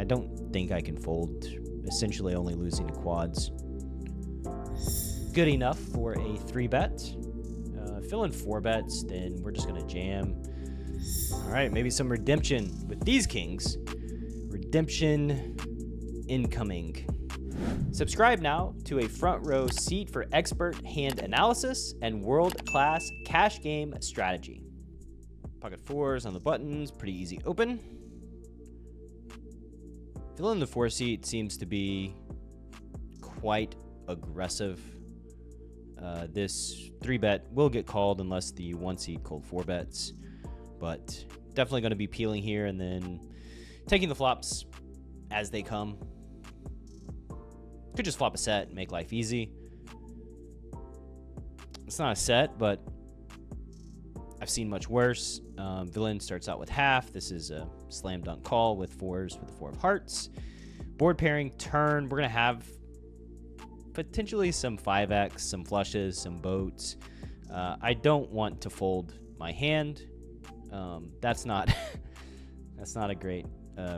I don't think I can fold, essentially only losing to quads. Good enough for a 3-bet. Fill in 4 bets, then we're just going to jam. All right, maybe some redemption with these kings. Redemption incoming. Subscribe now to a front row seat for expert hand analysis and world-class cash game strategy. Pocket 4s on the buttons, pretty easy open. Fill in the 4 seat seems to be quite aggressive. This 3-bet will get called unless the 1 seat called 4 bets, but definitely going to be peeling here and then taking the flops as they come. Could just flop a set and make life easy. It's not a set, but I've seen much worse. Villain starts out with half. This is a slam dunk call with 4s with the 4 of hearts. Board pairing turn. We're going to have potentially some 5x, some flushes, some boats. I don't want to fold my hand. That's not that's not a great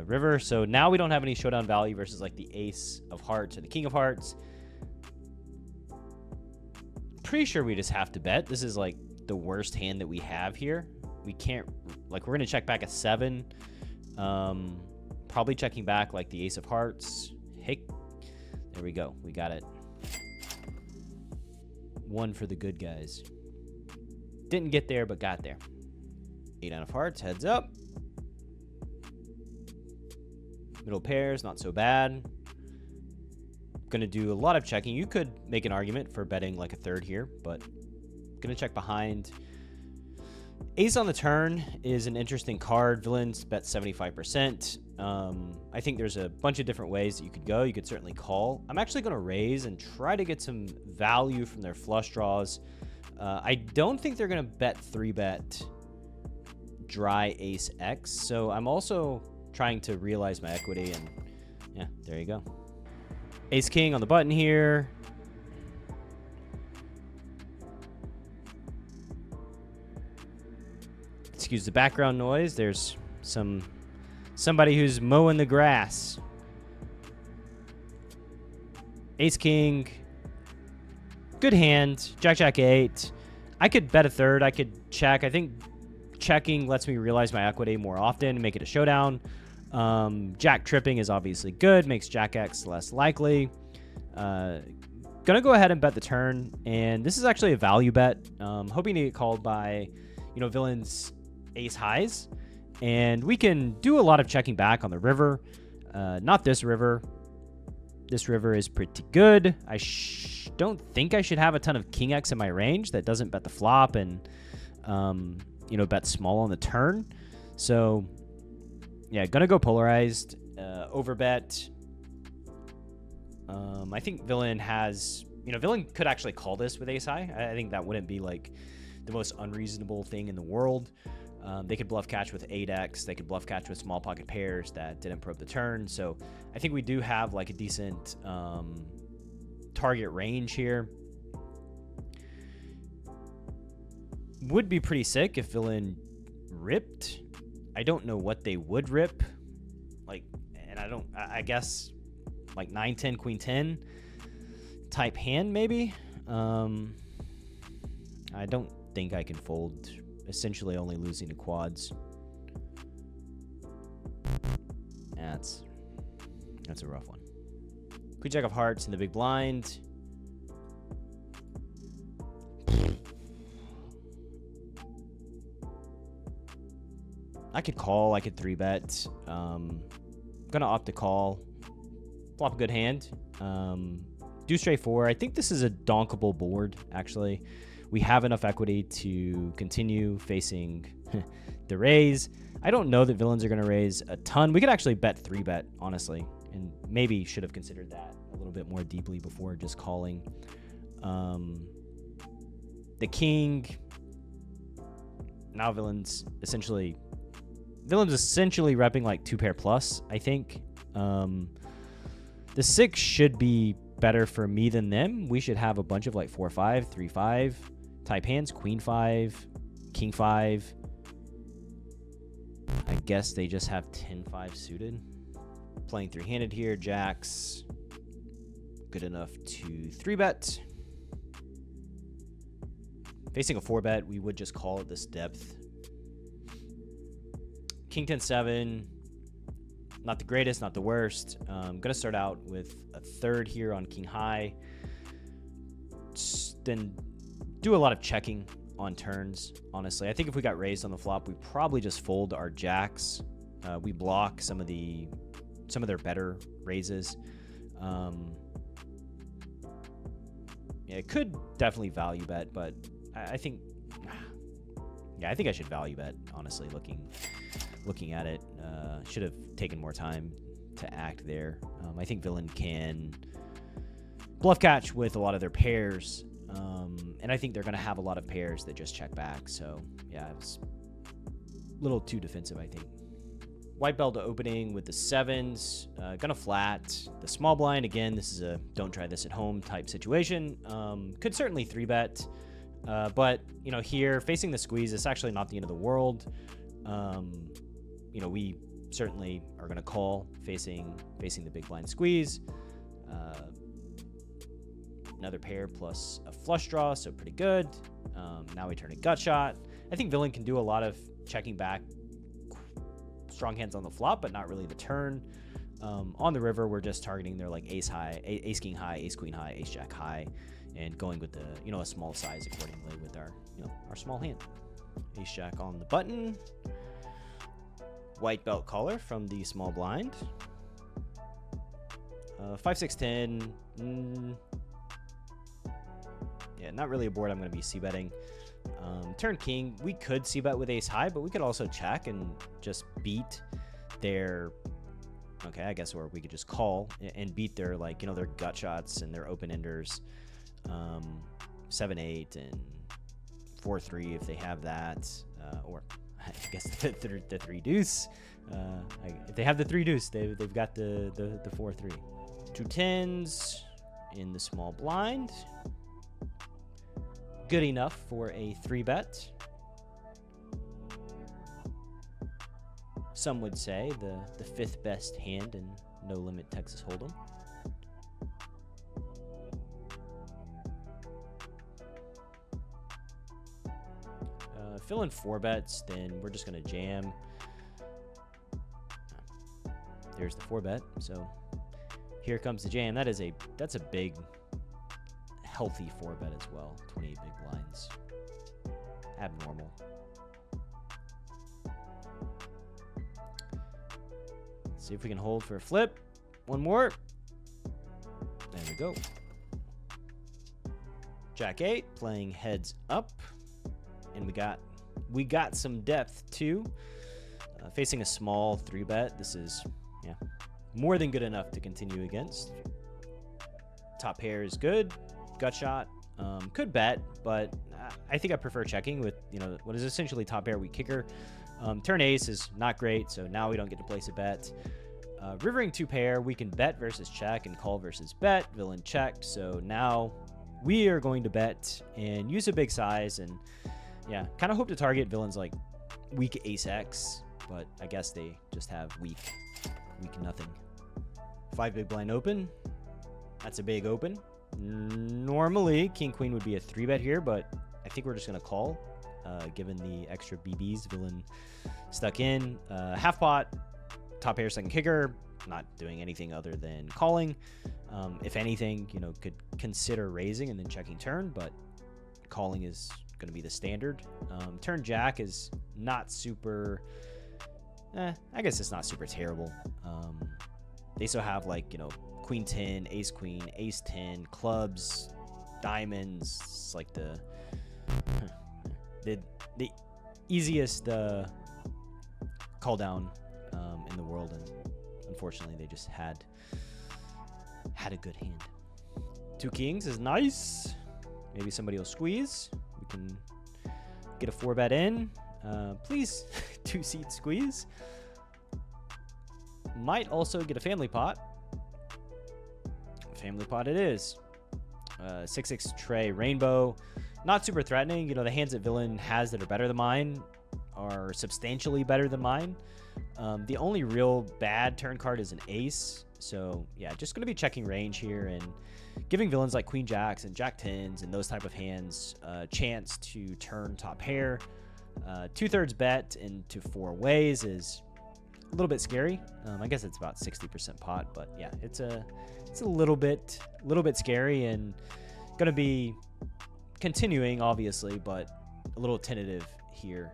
river. So now we don't have any showdown value versus like the ace of hearts or the king of hearts. Pretty sure we just have to bet. This is like the worst hand that we have here. We can't, like, we're gonna check back a 7. Probably checking back like the ace of hearts. Hey, there we go. We got it. 1 for the good guys. Didn't get there, but got there. 8 out of hearts, heads up. Middle pairs, not so bad. Gonna do a lot of checking. You could make an argument for betting like a 3rd here, but gonna check behind. Ace on the turn is an interesting card. Villains bet 75%. I think there's a bunch of different ways that you could go. You could certainly call. I'm actually going to raise and try to get some value from their flush draws. I don't think they're going to bet 3-bet dry ace X. So I'm also trying to realize my equity. And yeah, there you go. Ace king on the button here. Excuse the background noise. There's somebody who's mowing the grass. Ace king. Good hand. Jack jack 8. I could bet a 3rd. I could check. I think checking lets me realize my equity more often and make it a showdown. Jack tripping is obviously good. Makes jack X less likely. Gonna go ahead and bet the turn. And this is actually a value bet. Hoping to get called by, villains ace highs, and we can do a lot of checking back on the river. Not this river. This river is pretty good. I don't think I should have a ton of king X in my range that doesn't bet the flop and bet small on the turn. So yeah, gonna go polarized. Overbet. I think villain has, villain could actually call this with ace high. I think that wouldn't be like the most unreasonable thing in the world. They could bluff catch with 8x. They could bluff catch with small pocket pairs that didn't probe the turn. So I think we do have like a decent target range here. Would be pretty sick if villain ripped. I don't know what they would rip. I guess like 9, 10, queen 10 type hand maybe. I don't think I can fold, essentially only losing to quads. That's a rough one. Queen jack of hearts in the big blind. I could call. I could 3-bet. Gonna opt to call. Flop a good hand. Do straight 4. I think this is a donkable board, actually. We have enough equity to continue facing the raise. I don't know that villains are going to raise a ton. We could actually bet 3-bet, honestly, and maybe should have considered that a little bit more deeply before just calling. The king. Now villains essentially repping like 2-pair plus, I think. The 6 should be better for me than them. We should have a bunch of like 4-5, 3-5 type hands. Queen 5, king 5. I guess they just have 10-5 suited. Playing three-handed here. Jacks. Good enough to 3-bet. Facing a 4-bet, we would just call at this depth. King 10-7. Not the greatest, not the worst. I'm going to start out with a third here on king high. Then do a lot of checking on turns, honestly. I think if we got raised on the flop, we probably just fold our jacks. We block some of their better raises. Yeah, it could definitely value bet, but I think, yeah, I think I should value bet, honestly, looking at it. Should have taken more time to act there. I think villain can bluff catch with a lot of their pairs, and I think they're going to have a lot of pairs that just check back. So, yeah, it's a little too defensive, I think. White belt opening with the 7s, gonna flat. The small blind, again, this is a don't try this at home type situation. Could certainly 3-bet, but, you know, here, facing the squeeze, it's actually not the end of the world. You know, we certainly are gonna call facing the big blind squeeze. Another pair plus a flush draw, so pretty good. Now we turn a gut shot. I think villain can do a lot of checking back strong hands on the flop, but not really the turn. On the river, we're just targeting their like ace high, ace king high, ace queen high, ace jack high, and going with the, you know, a small size accordingly with our, you know, our small hand. Ace jack on the button. White belt caller from the small blind. 5, 6, 10. Yeah, not really a board I'm going to be c-betting. Turn king, we could c-bet with ace high, but we could also check and just beat their, okay, I guess, or we could just call and beat their, like, you know, their gut shots and their open enders. 7, 8 and 4, 3 if they have that, or I guess the 3 deuce. If they have the 3 deuce, they've got the 4, 3. 2 10s in the small blind. Good enough for a 3-bet. Some would say the 5th best hand in No Limit Texas Hold'em. Fill in 4 bets, then we're just gonna jam. There's the 4-bet. So here comes the jam. That's a big, healthy 4-bet as well. 28 big blinds. Abnormal. See if we can hold for a flip. One more. There we go. Jack 8 playing heads up, and we got some depth too. Facing a small 3-bet. This is, yeah, more than good enough to continue against. Top pair is good. Gut shot. Could bet, but I think I prefer checking with, you know, what is essentially top pair weak kicker. Turn ace is not great, so now we don't get to place a bet. Rivering 2 pair, we can bet versus check and call versus bet. Villain checked, so now we are going to bet and use a big size, and yeah, kind of hope to target villains like weak ace X, but I guess they just have weak nothing. 5 big blind open. That's a big open. Normally, king queen would be a 3-bet here, but I think we're just going to call, given the extra BBs villain stuck in. Half pot, top pair, second kicker, not doing anything other than calling. If anything, you know, could consider raising and then checking turn, but calling is going to be the standard. Turn jack is not super, I guess it's not super terrible. They still have, like, you know, queen 10, ace queen, ace 10, clubs, diamonds. It's like the easiest call down in the world, and unfortunately they just had a good hand. 2 kings is nice. Maybe somebody will squeeze. We can get a 4-bet in. Please, 2-seat squeeze. Might also get a family pot. Family pot it is. 6-6 tray rainbow. Not super threatening. You know, the hands that villain has that are better than mine are substantially better than mine. The only real bad turn card is an ace. So yeah, just going to be checking range here and giving villains like queen jacks and jack tens and those type of hands a chance to turn top pair. 2/3 bet into 4 ways is a little bit scary. I guess it's about 60% pot, but yeah, it's a little bit scary and going to be continuing obviously, but a little tentative here.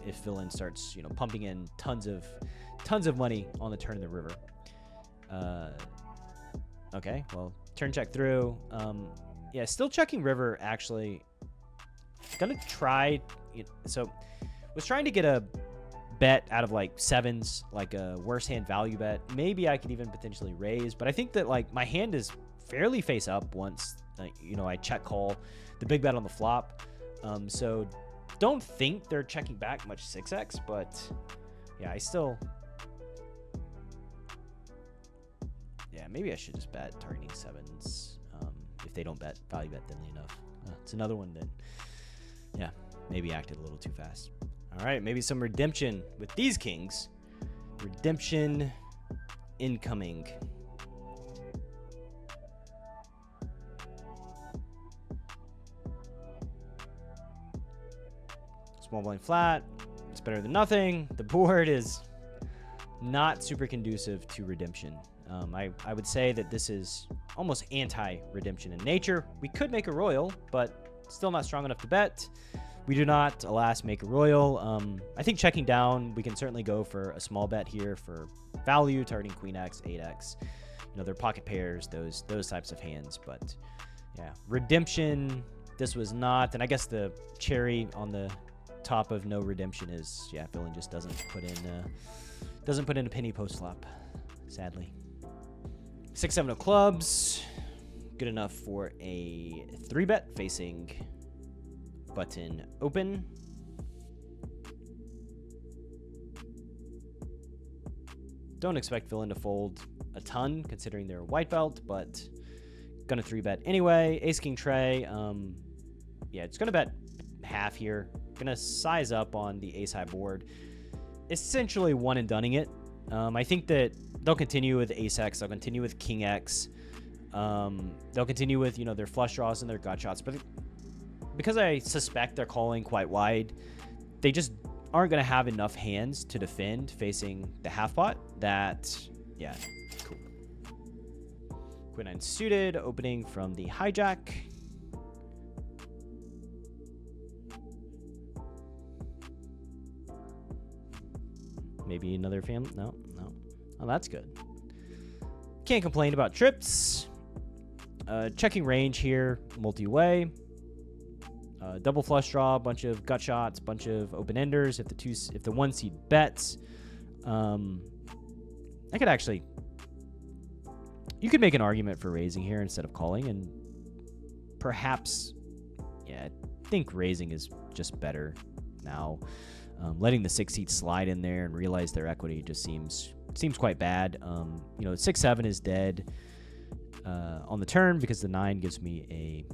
If villain starts, pumping in tons of money on the turn of the river. Okay, well, turn check through. Yeah, still checking river actually. Gonna try, so was trying to get a bet out of like sevens, like a worst hand value bet. Maybe I could even potentially raise, but I think that like my hand is fairly face up once, I check call the big bet on the flop. So don't think they're checking back much 6x, but yeah, maybe I should just bet targeting sevens if they don't value bet thinly enough. It's another one that, yeah, maybe acted a little too fast. All right, maybe some redemption with these kings. Redemption incoming. Small blind flat. It's better than nothing. The board is not super conducive to redemption. I would say that this is almost anti-redemption in nature. We could make a royal, but still not strong enough to bet. We do not, alas, make a royal. I think checking down, we can certainly go for a small bet here for value, targeting queen x, 8x. They're pocket pairs, those types of hands. But yeah, redemption, this was not. And I guess the cherry on the top of no redemption is, yeah, villain just doesn't put in a penny post flop, sadly. 6-7 of clubs, good enough for a 3-bet facing button open. Don't expect villain to fold a ton considering they're white belt, but gonna 3-bet anyway. Ace king tray, yeah, it's gonna bet half here. Gonna size up on the ace high board, essentially one and doneing it. I think that they'll continue with ace x, they'll continue with king x, they'll continue with their flush draws and their gut shots, but because I suspect they're calling quite wide, they just aren't going to have enough hands to defend facing the half pot. That, yeah, cool. Queen 9 suited, opening from the hijack. Maybe another family. No. Oh, that's good. Can't complain about trips. Checking range here, multi-way. Double flush draw, bunch of gut shots, bunch of open enders. If the 1 seed bets, I could actually. You could make an argument for raising here instead of calling, and perhaps, yeah, I think raising is just better now. Letting the 6 seed slide in there and realize their equity just seems quite bad. 6-7 is dead on the turn because the 9 gives me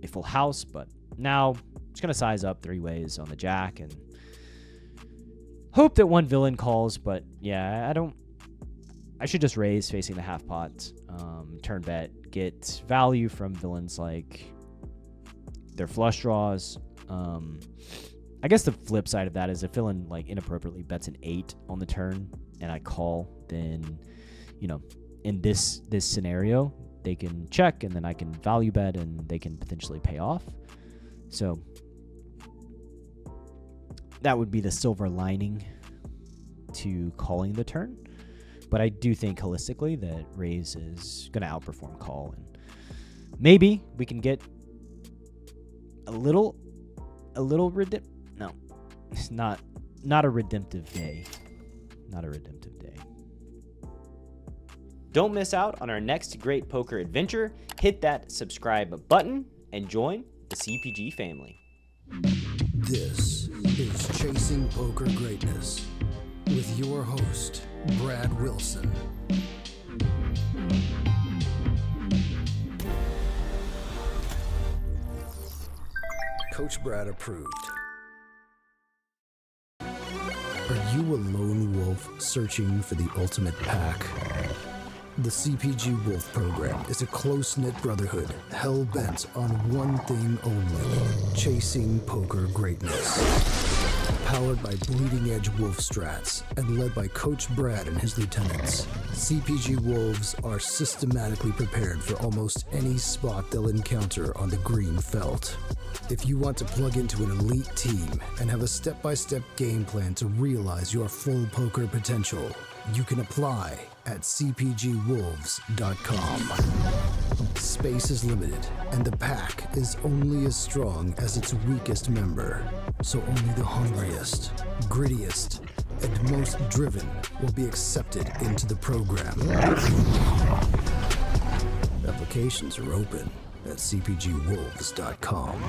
a full house, but now just gonna size up 3 ways on the jack and hope that one villain calls. But yeah, I should just raise facing the half pot, turn bet, get value from villains like their flush draws. I guess the flip side of that is if villain like inappropriately bets an 8 on the turn and I call, then in this scenario they can check and then I can value bet and they can potentially pay off. So that would be the silver lining to calling the turn. But I do think holistically that raise is going to outperform call, and maybe we can get a little no, it's not a redemptive day. Not a redemptive day. Don't miss out on our next great poker adventure. Hit that subscribe button and join the CPG family. This is Chasing Poker Greatness with your host, Brad Wilson. Coach Brad approved. you a lone wolf searching for the ultimate pack? The CPG Wolf program is a close-knit brotherhood hell-bent on one thing only: chasing poker greatness. Powered by bleeding-edge wolf strats and led by Coach Brad and his lieutenants, CPG Wolves are systematically prepared for almost any spot they'll encounter on the green felt. If you want to plug into an elite team and have a step-by-step game plan to realize your full poker potential, you can apply at cpgwolves.com. Space is limited, and the pack is only as strong as its weakest member. So only the hungriest, grittiest, and most driven will be accepted into the program. Applications are open at cpgwolves.com.